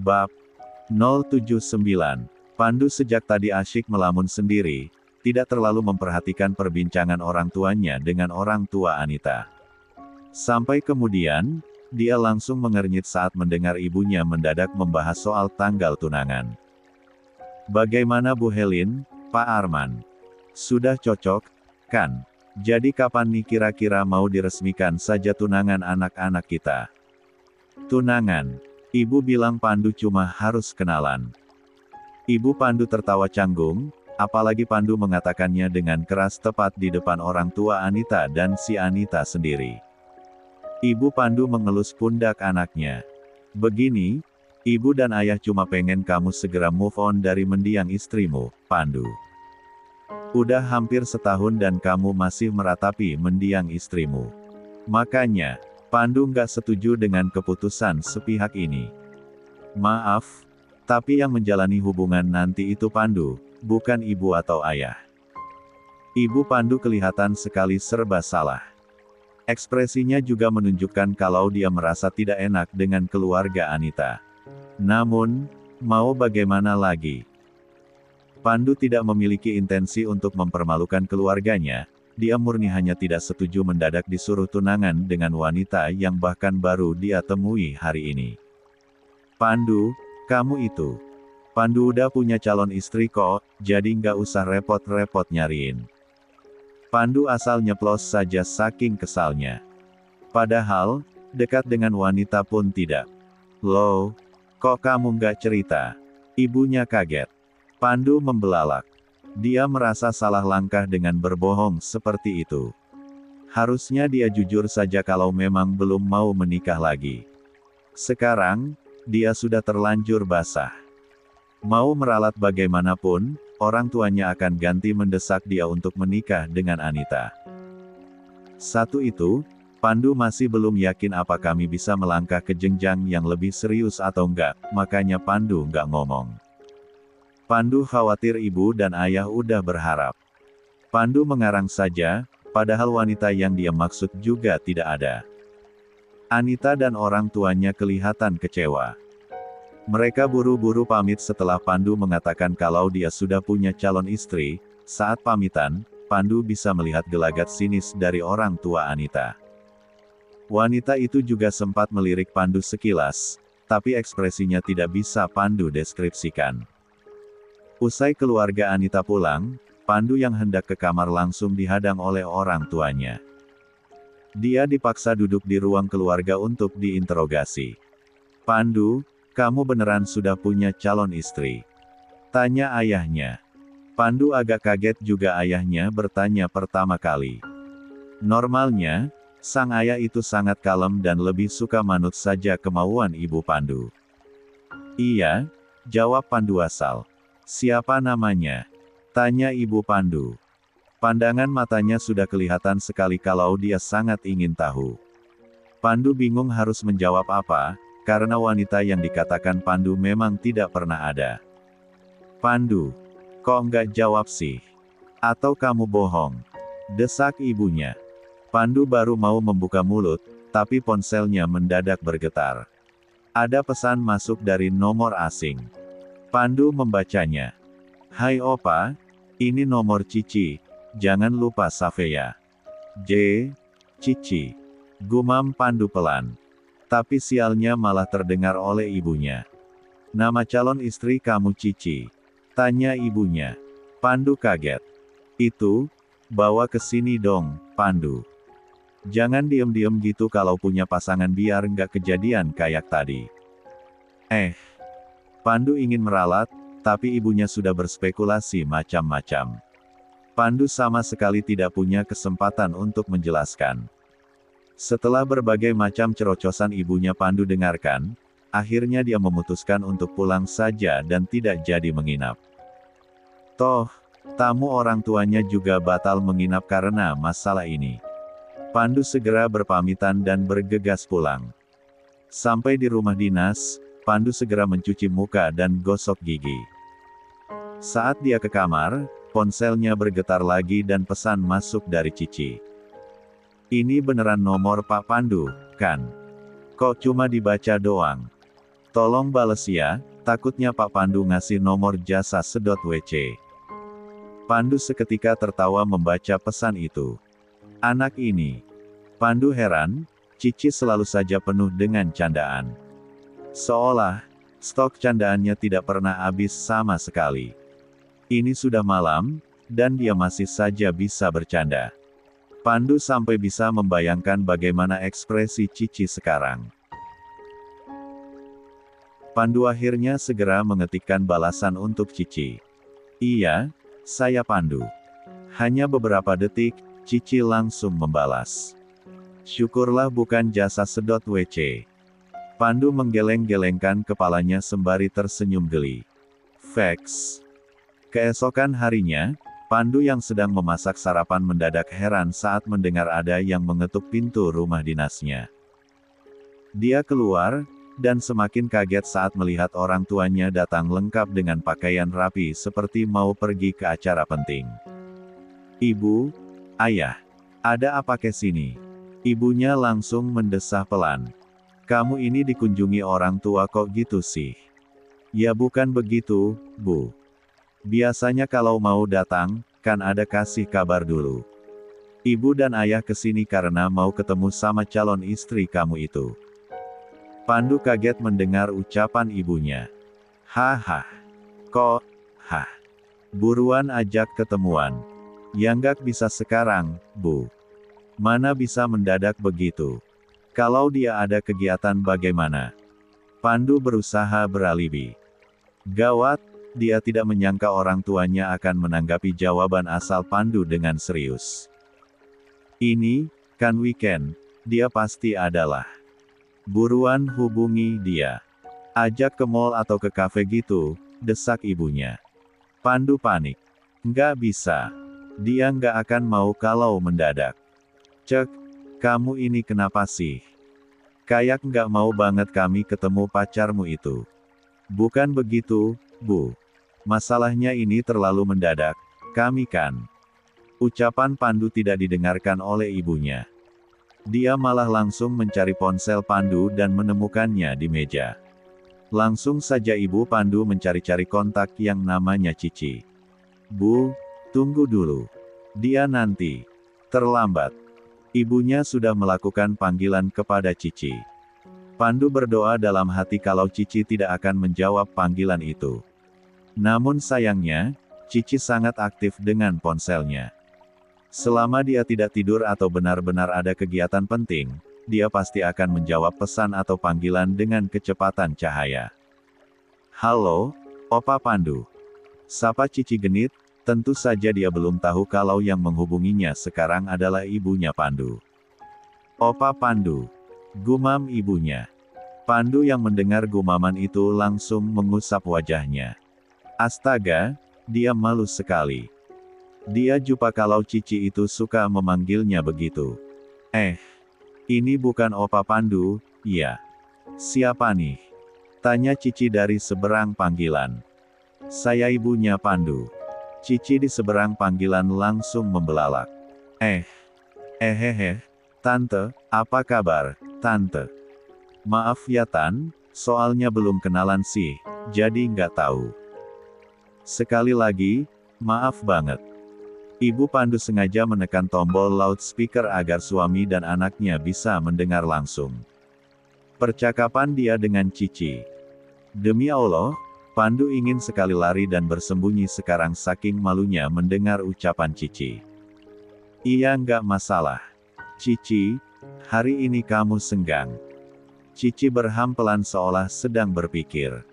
Bab 079. Pandu sejak tadi asyik melamun sendiri, tidak terlalu memperhatikan perbincangan orang tuanya dengan orang tua Anita. Sampai kemudian, dia langsung mengernyit saat mendengar ibunya mendadak membahas soal tanggal tunangan. Bagaimana Bu Helin, Pak Arman? Sudah cocok, kan? Jadi kapan nih kira-kira mau diresmikan saja tunangan anak-anak kita? Tunangan. Ibu bilang Pandu cuma harus kenalan. Ibu Pandu tertawa canggung, apalagi Pandu mengatakannya dengan keras tepat di depan orang tua Anita dan si Anita sendiri. Ibu Pandu mengelus pundak anaknya. Begini, ibu dan ayah cuma pengen kamu segera move on dari mendiang istrimu, Pandu. Udah hampir setahun dan kamu masih meratapi mendiang istrimu. Makanya, Pandu nggak setuju dengan keputusan sepihak ini. Maaf, tapi yang menjalani hubungan nanti itu Pandu, bukan ibu atau ayah. Ibu Pandu kelihatan sekali serba salah. Ekspresinya juga menunjukkan kalau dia merasa tidak enak dengan keluarga Anita. Namun, mau bagaimana lagi? Pandu tidak memiliki intensi untuk mempermalukan keluarganya. Dia murni hanya tidak setuju mendadak disuruh tunangan dengan wanita yang bahkan baru dia temui hari ini. Pandu, kamu itu. Pandu udah punya calon istri kok, jadi nggak usah repot-repot nyariin. Pandu asal nyeplos saja saking kesalnya. Padahal, dekat dengan wanita pun tidak. Loh, kok kamu nggak cerita? Ibunya kaget. Pandu membelalak. Dia merasa salah langkah dengan berbohong seperti itu. Harusnya dia jujur saja kalau memang belum mau menikah lagi. Sekarang, dia sudah terlanjur basah. Mau meralat bagaimanapun, orang tuanya akan ganti mendesak dia untuk menikah dengan Anita. Satu itu, Pandu masih belum yakin apa kami bisa melangkah ke jenjang yang lebih serius atau enggak, makanya Pandu enggak ngomong. Pandu khawatir ibu dan ayah udah berharap. Pandu mengarang saja, padahal wanita yang dia maksud juga tidak ada. Anita dan orang tuanya kelihatan kecewa. Mereka buru-buru pamit setelah Pandu mengatakan kalau dia sudah punya calon istri. Saat pamitan, Pandu bisa melihat gelagat sinis dari orang tua Anita. Wanita itu juga sempat melirik Pandu sekilas, tapi ekspresinya tidak bisa Pandu deskripsikan. Usai keluarga Anita pulang, Pandu yang hendak ke kamar langsung dihadang oleh orang tuanya. Dia dipaksa duduk di ruang keluarga untuk diinterogasi. Pandu, kamu beneran sudah punya calon istri? Tanya ayahnya. Pandu agak kaget juga ayahnya bertanya pertama kali. Normalnya, sang ayah itu sangat kalem dan lebih suka manut saja kemauan ibu Pandu. Iya, jawab Pandu asal. Siapa namanya? Tanya ibu Pandu. Pandangan matanya sudah kelihatan sekali kalau dia sangat ingin tahu. Pandu bingung harus menjawab apa, karena wanita yang dikatakan Pandu memang tidak pernah ada. Pandu, kok nggak jawab sih? Atau kamu bohong? Desak ibunya. Pandu baru mau membuka mulut, tapi ponselnya mendadak bergetar. Ada pesan masuk dari nomor asing. Pandu membacanya. Hai Opa, ini nomor Cici, jangan lupa save ya. J. Cici. Gumam Pandu pelan. Tapi sialnya malah terdengar oleh ibunya. Nama calon istri kamu Cici? Tanya ibunya. Pandu kaget. Itu, bawa ke sini dong, Pandu. Jangan diem-diem gitu kalau punya pasangan biar nggak kejadian kayak tadi. Pandu ingin meralat, tapi ibunya sudah berspekulasi macam-macam. Pandu sama sekali tidak punya kesempatan untuk menjelaskan. Setelah berbagai macam cerocosan ibunya Pandu dengarkan, akhirnya dia memutuskan untuk pulang saja dan tidak jadi menginap. Toh, tamu orang tuanya juga batal menginap karena masalah ini. Pandu segera berpamitan dan bergegas pulang. Sampai di rumah dinas, Pandu segera mencuci muka dan gosok gigi. Saat dia ke kamar, ponselnya bergetar lagi dan pesan masuk dari Cici. Ini beneran nomor Pak Pandu, kan? Kok cuma dibaca doang? Tolong bales ya, takutnya Pak Pandu ngasih nomor jasa sedot WC. Pandu seketika tertawa membaca pesan itu. Anak ini. Pandu heran, Cici selalu saja penuh dengan candaan. Seolah, stok candaannya tidak pernah habis sama sekali. Ini sudah malam, dan dia masih saja bisa bercanda. Pandu sampai bisa membayangkan bagaimana ekspresi Cici sekarang. Pandu akhirnya segera mengetikkan balasan untuk Cici. Iya, saya Pandu. Hanya beberapa detik, Cici langsung membalas. Syukurlah bukan jasa sedot WC. Pandu menggeleng-gelengkan kepalanya sembari tersenyum geli. Fax. Keesokan harinya, Pandu yang sedang memasak sarapan mendadak heran saat mendengar ada yang mengetuk pintu rumah dinasnya. Dia keluar, dan semakin kaget saat melihat orang tuanya datang lengkap dengan pakaian rapi seperti mau pergi ke acara penting. Ibu, ayah, ada apa ke sini? Ibunya langsung mendesah pelan. Kamu ini dikunjungi orang tua kok gitu sih? Ya bukan begitu, Bu. Biasanya kalau mau datang, kan ada kasih kabar dulu. Ibu dan ayah kesini karena mau ketemu sama calon istri kamu itu. Pandu kaget mendengar ucapan ibunya. Haha. Kok, hah. Buruan ajak ketemuan. Ya nggak bisa sekarang, Bu. Mana bisa mendadak begitu. Kalau dia ada kegiatan bagaimana? Pandu berusaha beralibi. Gawat, dia tidak menyangka orang tuanya akan menanggapi jawaban asal Pandu dengan serius. Ini, kan weekend, dia pasti adalah. Buruan hubungi dia. Ajak ke mall atau ke kafe gitu, desak ibunya. Pandu panik. Nggak bisa. Dia nggak akan mau kalau mendadak. Cek, kamu ini kenapa sih? Kayak nggak mau banget kami ketemu pacarmu itu. Bukan begitu, Bu. Masalahnya ini terlalu mendadak, kami kan. Ucapan Pandu tidak didengarkan oleh ibunya. Dia malah langsung mencari ponsel Pandu dan menemukannya di meja. Langsung saja ibu Pandu mencari-cari kontak yang namanya Cici. Bu, tunggu dulu. Dia nanti. Terlambat. Ibunya sudah melakukan panggilan kepada Cici. Pandu berdoa dalam hati kalau Cici tidak akan menjawab panggilan itu. Namun sayangnya, Cici sangat aktif dengan ponselnya. Selama dia tidak tidur atau benar-benar ada kegiatan penting, dia pasti akan menjawab pesan atau panggilan dengan kecepatan cahaya. Halo, Opa Pandu. Sapa Cici genit, tentu saja dia belum tahu kalau yang menghubunginya sekarang adalah ibunya Pandu. Opa Pandu. Gumam ibunya. Pandu yang mendengar gumaman itu langsung mengusap wajahnya. Astaga, dia malu sekali. Dia lupa kalau Cici itu suka memanggilnya begitu. Ini bukan Opa Pandu, ya. Siapa nih? Tanya Cici dari seberang panggilan. Saya ibunya Pandu. Cici di seberang panggilan langsung membelalak. Tante, apa kabar, Tante? Maaf ya Tan, soalnya belum kenalan sih, jadi nggak tahu. Sekali lagi, maaf banget. Ibu Pandu sengaja menekan tombol loudspeaker agar suami dan anaknya bisa mendengar langsung percakapan dia dengan Cici. Demi Allah, Pandu ingin sekali lari dan bersembunyi sekarang saking malunya mendengar ucapan Cici. Iya nggak masalah. Cici, hari ini kamu senggang. Cici berham pelan seolah sedang berpikir.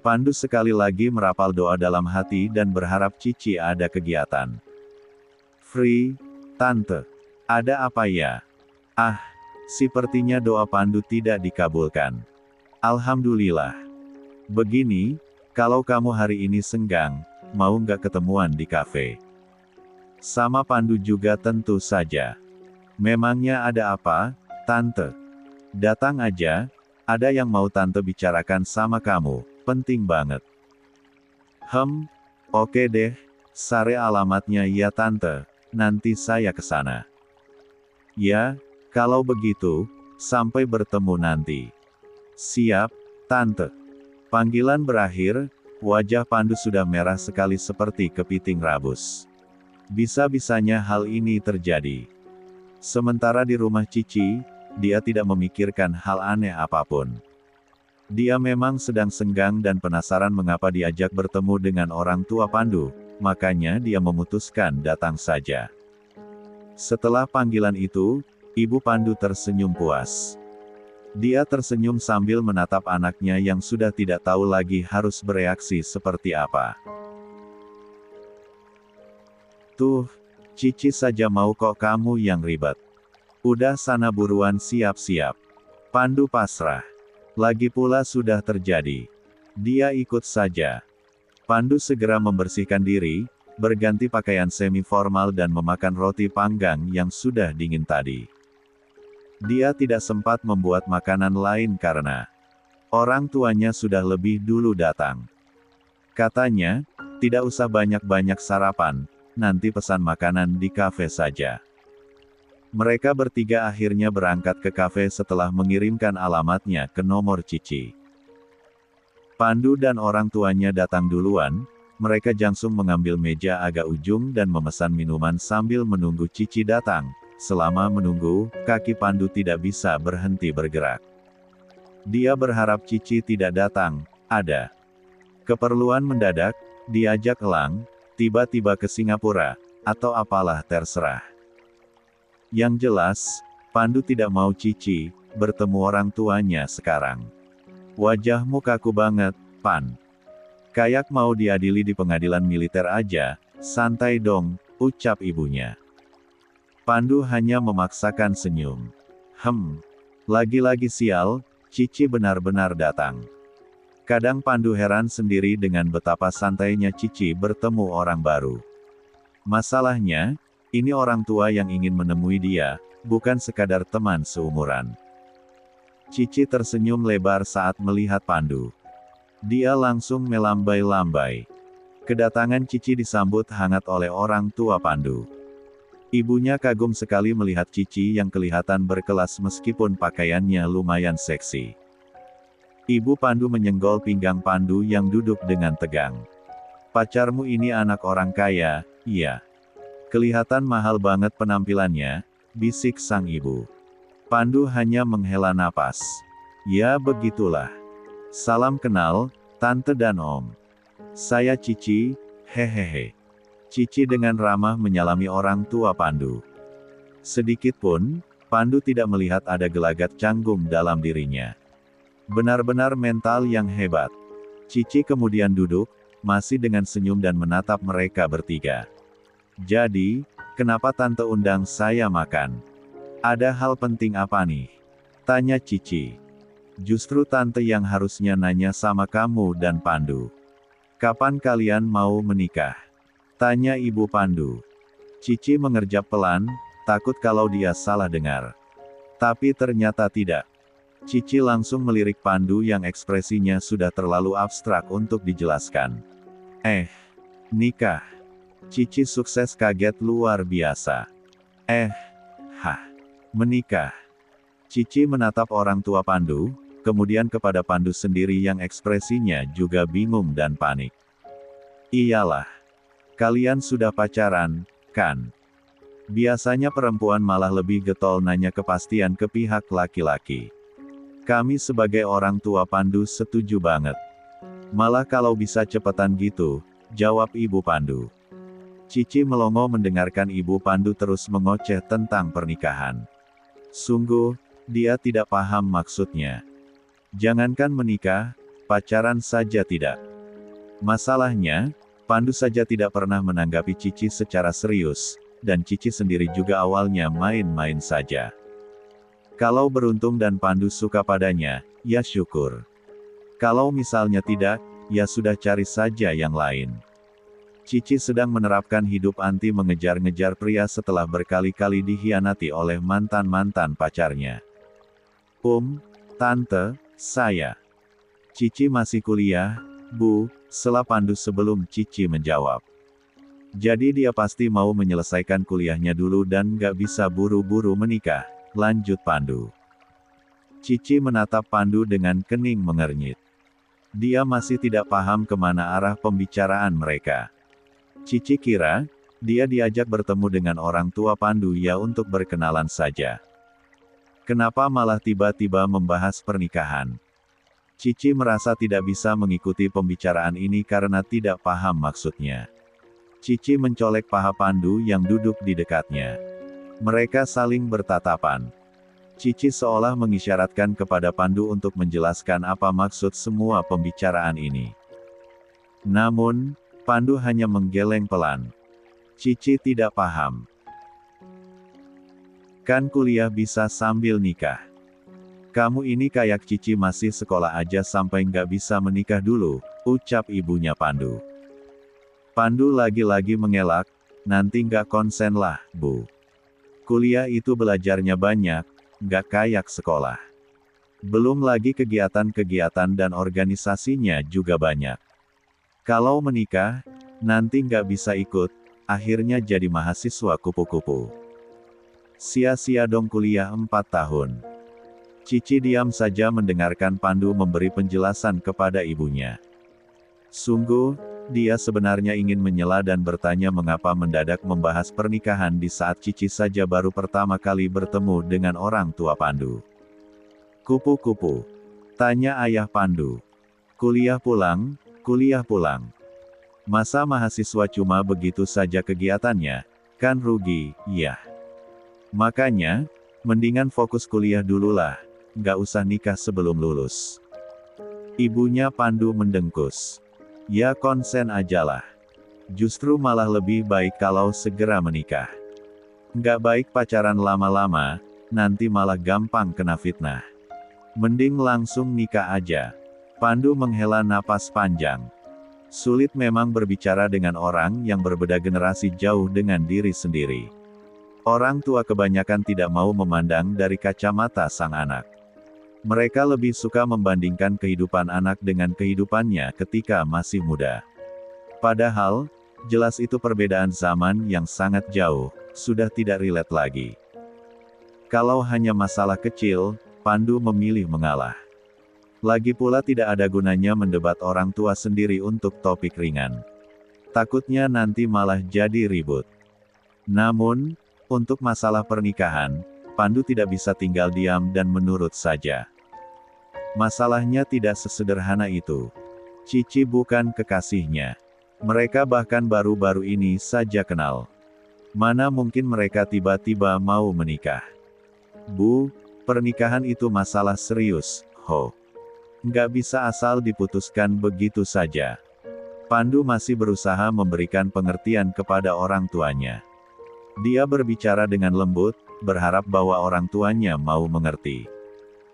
Pandu sekali lagi merapal doa dalam hati dan berharap Cici ada kegiatan. Free, Tante. Ada apa ya? Sepertinya doa Pandu tidak dikabulkan. Alhamdulillah. Begini, kalau kamu hari ini senggang, mau nggak ketemuan di kafe? Sama Pandu juga tentu saja. Memangnya ada apa, Tante? Datang aja, ada yang mau Tante bicarakan sama kamu, penting banget. Oke deh, sare alamatnya ya Tante. Nanti saya ke sana. Ya, kalau begitu, sampai bertemu nanti. Siap, Tante. Panggilan berakhir, wajah Pandu sudah merah sekali seperti kepiting rabus. Bisa-bisanya hal ini terjadi. Sementara di rumah Cici, dia tidak memikirkan hal aneh apapun. Dia memang sedang senggang dan penasaran mengapa diajak bertemu dengan orang tua Pandu, makanya dia memutuskan datang saja. Setelah panggilan itu, Ibu Pandu tersenyum puas. Dia tersenyum sambil menatap anaknya yang sudah tidak tahu lagi harus bereaksi seperti apa. Tuh, Cici saja mau kok kamu yang ribet. Udah sana buruan siap-siap. Pandu pasrah. Lagi pula sudah terjadi. Dia ikut saja. Pandu segera membersihkan diri, berganti pakaian semi-formal dan memakan roti panggang yang sudah dingin tadi. Dia tidak sempat membuat makanan lain karena orang tuanya sudah lebih dulu datang. Katanya, tidak usah banyak-banyak sarapan, nanti pesan makanan di kafe saja. Mereka bertiga akhirnya berangkat ke kafe setelah mengirimkan alamatnya ke nomor Cici. Pandu dan orang tuanya datang duluan, mereka langsung mengambil meja agak ujung dan memesan minuman sambil menunggu Cici datang. Selama menunggu, kaki Pandu tidak bisa berhenti bergerak. Dia berharap Cici tidak datang, ada keperluan mendadak, diajak elang, tiba-tiba ke Singapura, atau apalah terserah. Yang jelas, Pandu tidak mau Cici bertemu orang tuanya sekarang. Wajahmu kaku banget, Pan. Kayak mau diadili di pengadilan militer aja, santai dong, ucap ibunya. Pandu hanya memaksakan senyum. Lagi-lagi sial, Cici benar-benar datang. Kadang Pandu heran sendiri dengan betapa santainya Cici bertemu orang baru. Masalahnya, ini orang tua yang ingin menemui dia, bukan sekadar teman seumuran. Cici tersenyum lebar saat melihat Pandu. Dia langsung melambai-lambai. Kedatangan Cici disambut hangat oleh orang tua Pandu. Ibunya kagum sekali melihat Cici yang kelihatan berkelas meskipun pakaiannya lumayan seksi. Ibu Pandu menyenggol pinggang Pandu yang duduk dengan tegang. Pacarmu ini anak orang kaya, iya. Kelihatan mahal banget penampilannya, bisik sang ibu. Pandu hanya menghela napas. Ya begitulah. Salam kenal, Tante dan Om. Saya Cici, hehehe. Cici dengan ramah menyalami orang tua Pandu. Sedikit pun, Pandu tidak melihat ada gelagat canggung dalam dirinya. Benar-benar mental yang hebat. Cici kemudian duduk, masih dengan senyum dan menatap mereka bertiga. Jadi, kenapa Tante undang saya makan? Ada hal penting apa nih? Tanya Cici. Justru Tante yang harusnya nanya sama kamu dan Pandu. Kapan kalian mau menikah? Tanya Ibu Pandu. Cici mengerjap pelan, takut kalau dia salah dengar. Tapi ternyata tidak. Cici langsung melirik Pandu yang ekspresinya sudah terlalu abstrak untuk dijelaskan. Nikah. Cici sukses kaget luar biasa. Menikah. Cici menatap orang tua Pandu, kemudian kepada Pandu sendiri yang ekspresinya juga bingung dan panik. Iyalah. Kalian sudah pacaran, kan? Biasanya perempuan malah lebih getol nanya kepastian ke pihak laki-laki. Kami sebagai orang tua Pandu setuju banget. Malah kalau bisa cepetan gitu, jawab Ibu Pandu. Cici melongo mendengarkan Ibu Pandu terus mengoceh tentang pernikahan. Sungguh, dia tidak paham maksudnya. Jangankan menikah, pacaran saja tidak. Masalahnya, Pandu saja tidak pernah menanggapi Cici secara serius, dan Cici sendiri juga awalnya main-main saja. Kalau beruntung dan Pandu suka padanya, ya syukur. Kalau misalnya tidak, ya sudah cari saja yang lain. Cici sedang menerapkan hidup anti mengejar-ngejar pria setelah berkali-kali dikhianati oleh mantan-mantan pacarnya. Tante, saya. Cici masih kuliah, Bu, sela Pandu sebelum Cici menjawab. Jadi dia pasti mau menyelesaikan kuliahnya dulu dan gak bisa buru-buru menikah, lanjut Pandu. Cici menatap Pandu dengan kening mengernyit. Dia masih tidak paham kemana arah pembicaraan mereka. Cici kira, dia diajak bertemu dengan orang tua Pandu ya untuk berkenalan saja. Kenapa malah tiba-tiba membahas pernikahan? Cici merasa tidak bisa mengikuti pembicaraan ini karena tidak paham maksudnya. Cici mencolek paha Pandu yang duduk di dekatnya. Mereka saling bertatapan. Cici seolah mengisyaratkan kepada Pandu untuk menjelaskan apa maksud semua pembicaraan ini. Namun, Pandu hanya menggeleng pelan. Cici tidak paham. Kan kuliah bisa sambil nikah. Kamu ini kayak Cici masih sekolah aja sampai nggak bisa menikah dulu, ucap ibunya Pandu. Pandu lagi-lagi mengelak, nanti nggak konsen lah, Bu. Kuliah itu belajarnya banyak, nggak kayak sekolah. Belum lagi kegiatan-kegiatan dan organisasinya juga banyak. Kalau menikah, nanti nggak bisa ikut, akhirnya jadi mahasiswa kupu-kupu. Sia-sia dong kuliah 4 tahun. Cici diam saja mendengarkan Pandu memberi penjelasan kepada ibunya. Sungguh, dia sebenarnya ingin menyela dan bertanya mengapa mendadak membahas pernikahan di saat Cici saja baru pertama kali bertemu dengan orang tua Pandu. Kupu-kupu, tanya ayah Pandu. Kuliah pulang, kuliah pulang. Masa mahasiswa cuma begitu saja kegiatannya, kan rugi, ya. Makanya, mendingan fokus kuliah dululah, nggak usah nikah sebelum lulus. Ibunya Pandu mendengkus. Ya konsen ajalah. Justru malah lebih baik kalau segera menikah. Nggak baik pacaran lama-lama, nanti malah gampang kena fitnah. Mending langsung nikah aja. Pandu menghela napas panjang. Sulit memang berbicara dengan orang yang berbeda generasi jauh dengan diri sendiri. Orang tua kebanyakan tidak mau memandang dari kacamata sang anak. Mereka lebih suka membandingkan kehidupan anak dengan kehidupannya ketika masih muda. Padahal, jelas itu perbedaan zaman yang sangat jauh, sudah tidak relate lagi. Kalau hanya masalah kecil, Pandu memilih mengalah. Lagi pula tidak ada gunanya mendebat orang tua sendiri untuk topik ringan. Takutnya nanti malah jadi ribut. Namun, untuk masalah pernikahan, Pandu tidak bisa tinggal diam dan menurut saja. Masalahnya tidak sesederhana itu. Cici bukan kekasihnya. Mereka bahkan baru-baru ini saja kenal. Mana mungkin mereka tiba-tiba mau menikah? Bu, pernikahan itu masalah serius, ho. Nggak bisa asal diputuskan begitu saja. Pandu masih berusaha memberikan pengertian kepada orang tuanya. Dia berbicara dengan lembut, berharap bahwa orang tuanya mau mengerti.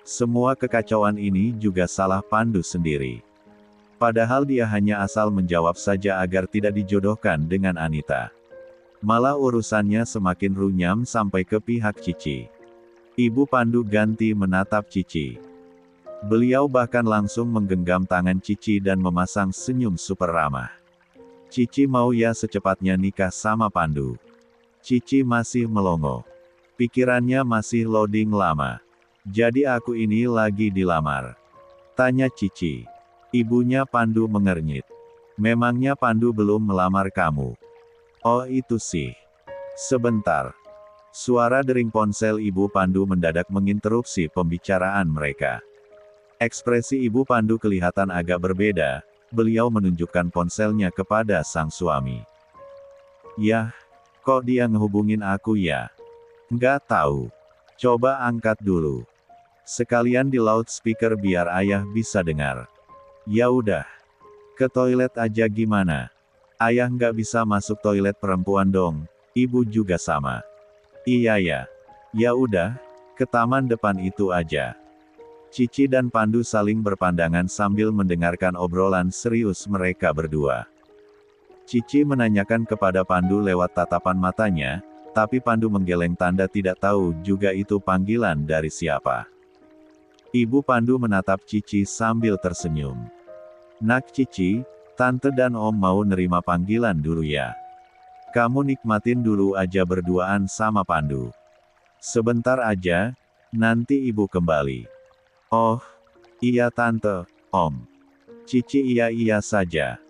Semua kekacauan ini juga salah Pandu sendiri. Padahal dia hanya asal menjawab saja agar tidak dijodohkan dengan Anita. Malah urusannya semakin runyam sampai ke pihak Cici. Ibu Pandu ganti menatap Cici. Beliau bahkan langsung menggenggam tangan Cici dan memasang senyum super ramah. Cici mau ya secepatnya nikah sama Pandu. Cici masih melongo. Pikirannya masih loading lama. Jadi aku ini lagi dilamar? Tanya Cici. Ibunya Pandu mengernyit. Memangnya Pandu belum melamar kamu? Oh itu sih. Sebentar. Suara dering ponsel ibu Pandu mendadak menginterupsi pembicaraan mereka. Ekspresi ibu Pandu kelihatan agak berbeda, beliau menunjukkan ponselnya kepada sang suami. Yah, kok dia ngehubungin aku ya? Nggak tahu. Coba angkat dulu. Sekalian di loudspeaker biar ayah bisa dengar. Ya udah. Ke toilet aja gimana? Ayah nggak bisa masuk toilet perempuan dong, ibu juga sama. Iya ya. Ya udah, ke taman depan itu aja. Cici dan Pandu saling berpandangan sambil mendengarkan obrolan serius mereka berdua. Cici menanyakan kepada Pandu lewat tatapan matanya, tapi Pandu menggeleng tanda tidak tahu juga itu panggilan dari siapa. Ibu Pandu menatap Cici sambil tersenyum. Nak Cici, Tante dan Om mau nerima panggilan dulu ya. Kamu nikmatin dulu aja berduaan sama Pandu. Sebentar aja, nanti ibu kembali. Oh, iya tante, om. Cici iya saja.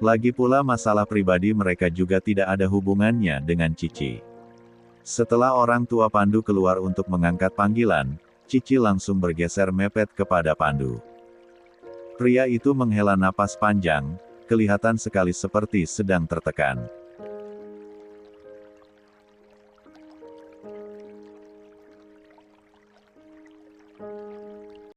Lagi pula masalah pribadi mereka juga tidak ada hubungannya dengan Cici. Setelah orang tua Pandu keluar untuk mengangkat panggilan, Cici langsung bergeser mepet kepada Pandu. Pria itu menghela napas panjang, kelihatan sekali seperti sedang tertekan.